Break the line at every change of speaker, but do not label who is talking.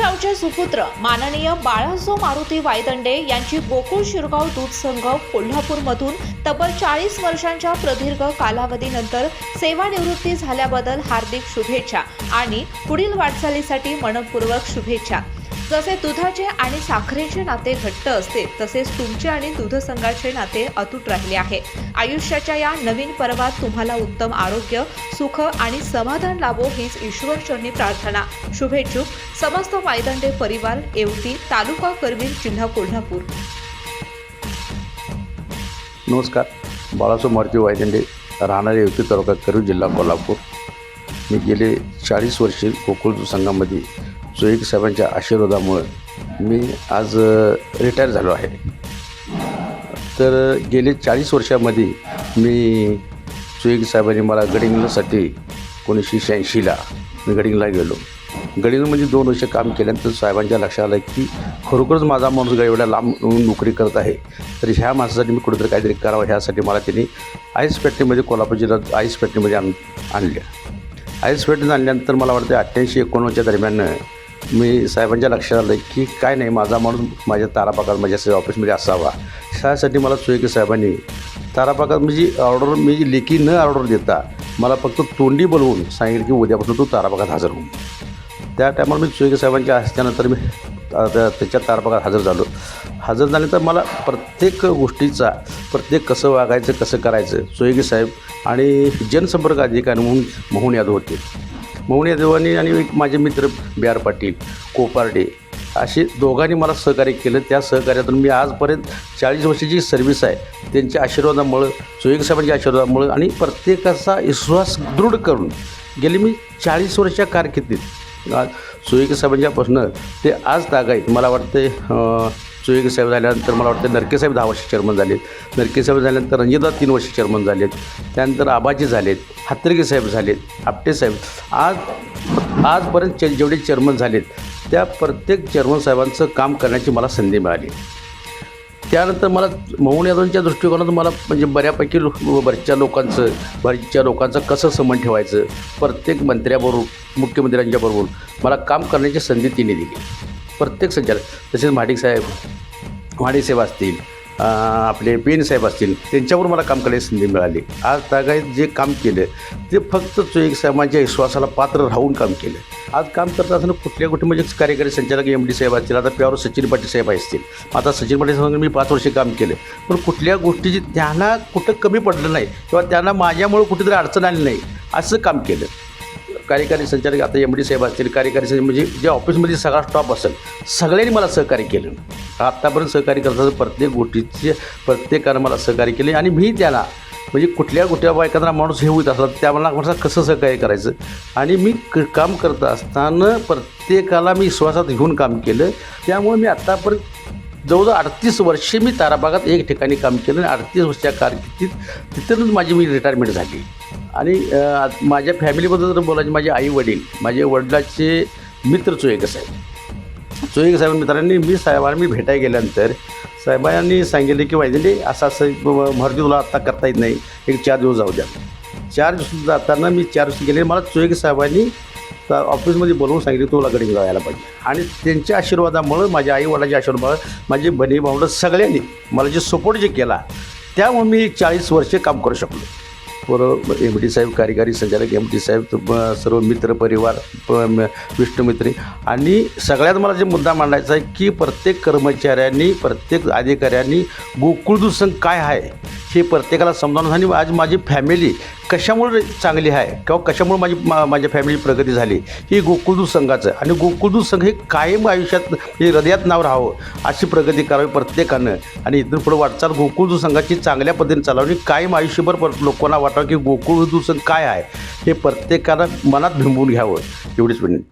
शिरगावचे सुपुत्र माननीय बाळासो मारुती वायदंडे यांची गोकुळ शिरगाव दूध संघ कोल्हापूरमधून तब्बल 40 वर्षांच्या प्रदीर्घ कालावधीनंतर सेवानिवृत्ती झाल्याबद्दल हार्दिक शुभेच्छा आणि पुढील वाटचालीसाठी मनपूर्वक शुभेच्छा। जसे दुधाचे आणि साखरेचे नाते घट्ट असते तसेच तुमचे आणि दूध संघाचे नाते अतूट राहिले आहे। आयुष्याच्या या नवीन पर्वात तुम्हाला उत्तम आरोग्य, सुख आणि समाधान लाभो हीच ईश्वरचरणी प्रार्थना। शुभेच्छुक समस्त वायदंडे परिवार, येवती, तालुका करवीर, जिल्हा कोल्हापूर।
नमस्कार, बाळासो मारुती वायदंडे, राहणारे येवती, तालुका करवीर, जिल्हा कोल्हापूर। मी गेले 40 वर्षे गोकुळ दूध संघामध्ये चोईक साहेबांच्या आशीर्वादामुळे मी आज रिटायर झालो आहे। तर गेले 40 वर्षामध्ये मी चोईक साहेबांनी मला गडिंग्लजसाठी 1986ला मी गडिंग्लजला गेलो। गडिंग्लजमध्ये 2 वर्ष काम केल्यानंतर साहेबांच्या लक्षात आलं की खरोखरच माझा माणूस एवढ्या लांब नोकरी करत आहे, तर ह्या माणसासाठी मी कुठेतरी काहीतरी करावं। ह्यासाठी मला त्यांनी आईस फॅक्टरीमध्ये, कोल्हापूर जिल्ह्यात आईस फॅक्टरीमध्ये आणले। आईस फॅक्टरीत आणल्यानंतर मला वाटतं 88-89च्या दरम्यान मी साहेबांच्या लक्षात आलं की काय नाही, माझा माणूस माझ्या तारापाकात माझ्या ऑफिसमध्ये असावा। ह्यासाठी मला चोईके साहेबांनी तारापाकात म्हणजे ऑर्डर, मी लेखी न ऑर्डर देता मला फक्त तोंडी बोलवून सांगितलं की उद्यापासून तू तारापाकात हजर हो। त्या टायमाला मी चोईके साहेबांच्या असल्यानंतर मी त्याच्या तारापाकात हजर झालो। हजर झाल्यानंतर मला प्रत्येक गोष्टीचा, प्रत्येक कसं वागायचं, कसं करायचं, चोईके साहेब आणि जनसंपर्क अधिकारी म्हणून मोहन यादव होते। मोहन यादवांनी आणि एक माझे मित्र बी.आर. पाटील, कोपार्डे असे दोघांनी मला सहकार्य केलं। त्या सहकार्यातून मी आजपर्यंत 40 वर्षाची सर्व्हिस आहे त्यांच्या आशीर्वादामुळं, चोईके साहेबांच्या आशीर्वादामुळं आणि प्रत्येकाचा विश्वास दृढ करून गेले मी 40 वर्षाच्या कारकिर्दीत आज चोईके साहेबांच्यापासून ते आज तागायत मला वाटते। चोईके साहेब झाल्यानंतर मला वाटतं नरके साहेब 10 वर्ष चेअरमन झालेत, नरके साहेब झाल्यानंतर रणजितदा 3 वर्ष चेअरमन झालेत, त्यानंतर आबाजी झालेत, हातर्गे साहेब झालेत, आपटे साहेब, आजपर्यंत जेवढे चेअरमन झालेत त्या प्रत्येक चेअरमन साहेबांचं काम करण्याची मला संधी मिळाली। त्यानंतर मला मोहन यादवांच्या दृष्टिकोनातून मला म्हणजे बऱ्यापैकी बऱ्याचशा लोकांचं कसं संबंध ठेवायचं, प्रत्येक मंत्र्याबरोबर, मुख्यमंत्र्यांच्याबरोबर मला काम करण्याची संधी तिने दिली। प्रत्येक संचालक, तसेच महाडिक साहेब असतील, आपले पेन साहेब असतील, त्यांच्यावर मला काम करण्याची संधी मिळाली। आज तागायत जे काम केलं ते फक्त चोईके साहेबांच्या विश्वासाला पात्र राहून काम केलं। आज काम करत असताना कुठल्या गोष्टी म्हणजे कार्यकारी संचालक MD साहेब असतील, आता प्यावर सचिन पाटील साहेब असतील, आता सचिन पाटील साहेबांनी मी 5 वर्षे काम केलं, पण कुठल्या गोष्टीची त्यांना कुठं कमी पडलं नाही किंवा त्यांना माझ्यामुळे कुठेतरी अडचण आली नाही असं काम केलं। कार्यकारी संचालक आता MD साहेब असतील, कार्यकारी संचालक म्हणजे जे ऑफिसमध्ये सगळा स्टॉप असेल, सगळ्यांनी मला सहकार्य केलं। आत्तापर्यंत सहकार्य करताना प्रत्येक गोष्टीचे प्रत्येकानं मला सहकार्य केले आणि मी त्याला म्हणजे कुठल्या एखादा माणूस हे होत असला त्याला मला कसं सहकार्य करायचं आणि मी काम करत असताना प्रत्येकाला मी विश्वासात घेऊन काम केलं। त्यामुळे मी आत्तापर्यंत जवळजवळ 38 वर्षे मी ताराबागात एक ठिकाणी काम केलं आणि 38 वर्षाच्या कारकिर्दीत तिथूनच मी रिटायरमेंट झाली। आणि माझ्या फॅमिलीबद्दल जर बोलायचे, माझे आई वडील, माझे वडिलाचे मित्र चोईके साहेब मित्रांनी मी भेटायला गेल्यानंतर साहेबांनी सांगितले की वायदंडे असं मारुती तुला आत्ता करता येत नाही, एक 4 दिवस जाऊ द्या। 4 दिवस जाताना मी 4 दिवस गेले, मला चोईके साहेबांनी ऑफिसमध्ये बोलवून सांगितले तुला गडिंग्लजला यायला पाहिजे। आणि त्यांच्या आशीर्वादामुळं, माझ्या आई वडिलांच्या आशीर्वादामुळं, माझे बहिणी भावंड सगळ्यांनी मला जे सपोर्ट जे केला त्यामुळे मी 40 वर्षे काम करू शकलो। बरोबर MD साहेब, कार्यकारी संचालक MD साहेब, सर्व मित्र परिवार, विष्णुमित्री आणि सगळ्यात मला जे मुद्दा मांडायचा आहे की प्रत्येक कर्मचाऱ्यांनी, प्रत्येक अधिकाऱ्यांनी गोकुळ दूध संघ काय आहे हे प्रत्येकाला समजावून आणि आज माझी फॅमिली कशामुळे चांगली आहे किंवा कशामुळे माझ्या फॅमिली प्रगती झाली ही गोकुळ दूध संघाचं, आणि गोकुळ दूध संघ हे कायम आयुष्यात हे हृदयात नाव राहावं अशी प्रगती करावी प्रत्येकानं आणि इथून पुढे वाटचाल गोकुळ दूध संघाची चांगल्या पद्धतीने चालवणी, कायम आयुष्यभर लोकांना वाटावं की गोकुळ दूध संघ काय आहे हे प्रत्येकानं मनात भिंबून घ्यावं, एवढीच विनंती।